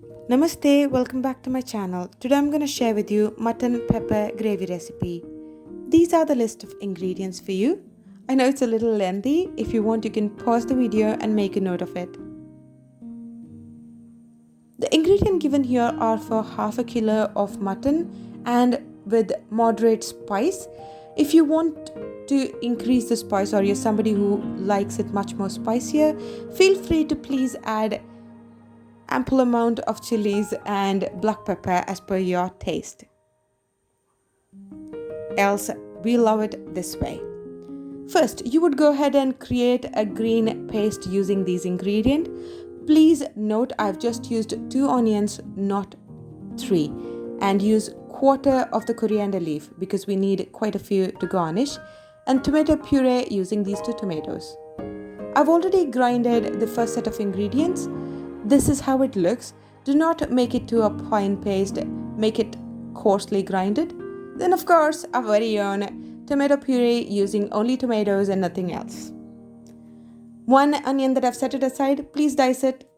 Namaste, welcome back to my channel. Today I'm going to share with you mutton pepper gravy recipe. These are the list of ingredients for you. I know it's a little lengthy. If you want, you can pause the video and make a note of it. The ingredients given here are for half a kilo of mutton and with moderate spice. If you want to increase the spice or you're somebody who likes it much more spicier, feel free to please add ample amount of chillies and black pepper as per your taste. Else, we love it this way. First, you would go ahead and create a green paste using these ingredients. Please note I've just used 2 onions, not 3, and use quarter of the coriander leaf because we need quite a few to garnish, and tomato puree using these 2 tomatoes. I've already grinded the first set of ingredients. This is how it looks. Do not make it to a fine paste, make it coarsely grinded. Then of course our very own tomato puree using only tomatoes and nothing else. 1 onion that I've set it aside, please dice it.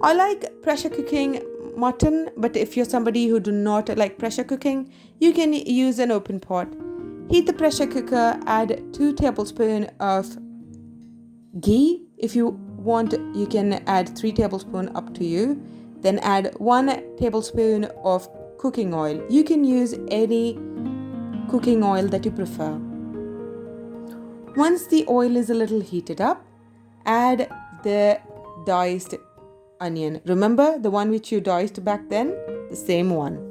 I like pressure cooking mutton, but if you're somebody who do not like pressure cooking, you can use an open pot. Heat the pressure cooker, add 2 tablespoons of ghee. If you want, you can add 3 tablespoons, up to you. Then add 1 tablespoon of cooking oil. You can use any cooking oil that you prefer. Once the oil is a little heated up, add the diced onion. Remember the one which you diced back then? The same one.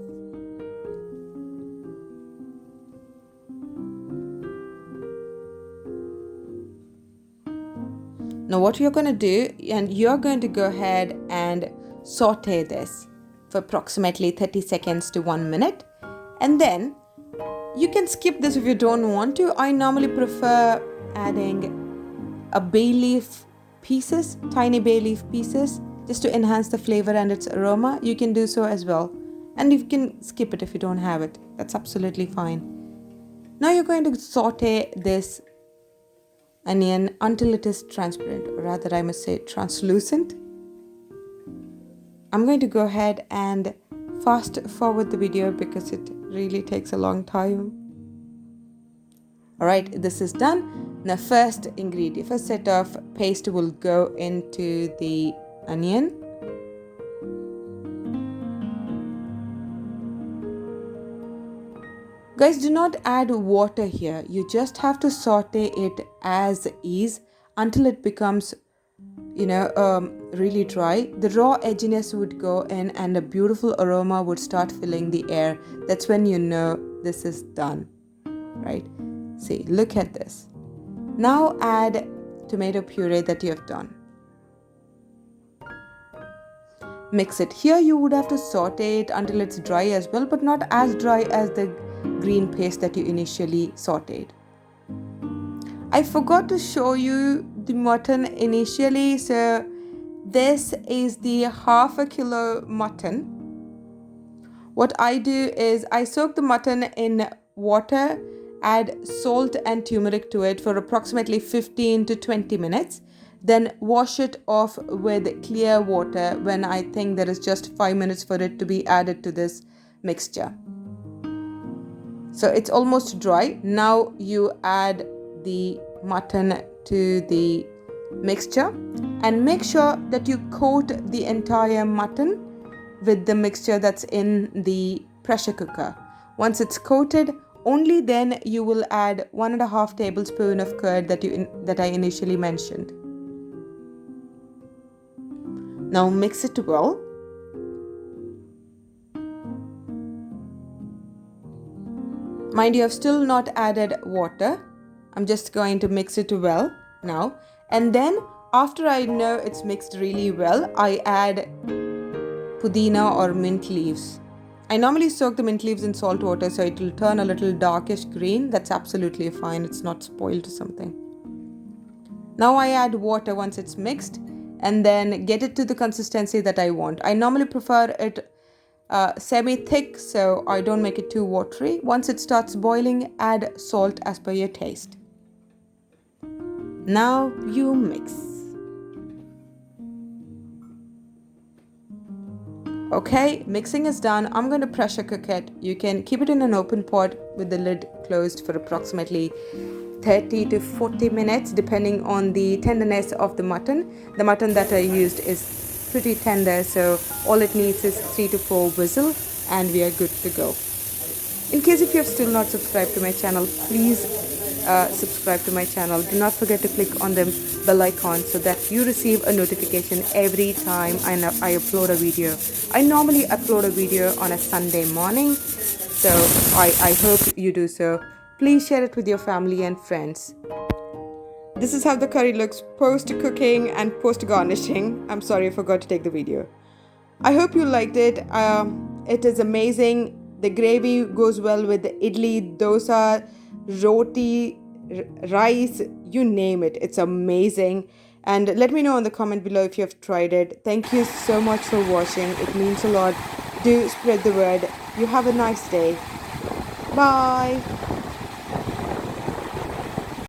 Now what you're going to do, and you're going to go ahead and saute this for approximately 30 seconds to 1 minute. And then you can skip this if you don't want to. I normally prefer adding a bay leaf pieces, tiny bay leaf pieces, just to enhance the flavor and its aroma. You can do so as well. And you can skip it if you don't have it. That's absolutely fine. Now you're going to saute this onion until it is transparent, or rather I must say translucent. I'm going to go ahead and fast forward the video because it really takes a long time. Alright, this is done. Now first set of paste will go into the onion. Guys, do not add water here. You just have to saute it as is until it becomes, really dry. The raw edginess would go in and a beautiful aroma would start filling the air. That's when you know this is done, right? See, look at this. Now add tomato puree that you have done. Mix it. Here you would have to saute it until it's dry as well, but not as dry as the green paste that you initially sauteed. I forgot to show you the mutton initially, so this is the half a kilo mutton. What I do is I soak the mutton in water, add salt and turmeric to it for approximately 15 to 20 minutes. Then wash it off with clear water when I think there is just 5 minutes for it to be added to this mixture. So it's almost dry. Now you add the mutton to the mixture and make sure that you coat the entire mutton with the mixture that's in the pressure cooker. Once it's coated, only then you will add 1.5 tablespoons of curd that I initially mentioned. Now mix it well. Mind you, I've still not added water. I'm just going to mix it well now. And then after I know it's mixed really well, I add Pudina or mint leaves. I normally soak the mint leaves in salt water so it will turn a little darkish green. That's absolutely fine. It's not spoiled or something. Now I add water once it's mixed and then get it to the consistency that I want. I normally prefer it semi-thick, so I don't make it too watery. Once it starts boiling, add salt as per your taste. Now you mix. Okay, mixing is done. I'm going to pressure cook it. You can keep it in an open pot with the lid closed for approximately 30 to 40 minutes depending on the tenderness of the mutton. The mutton that I used is pretty tender, so all it needs is 3 to 4 whistles and we are good to go. In case if you have still not subscribed to my channel, please subscribe to my channel. Do not forget to click on the bell icon so that you receive a notification every time I upload a video. I normally upload a video on a Sunday morning, so I hope you do so. Please share it with your family and friends. This is how the curry looks post cooking and post garnishing. I'm sorry I forgot to take the video. I hope you liked it. It is amazing. The gravy goes well with the idli, dosa, roti, rice, you name it. It's amazing. And let me know in the comment below if you have tried it. Thank you so much for watching. It means a lot. Do spread the word. You have a nice day. Bye.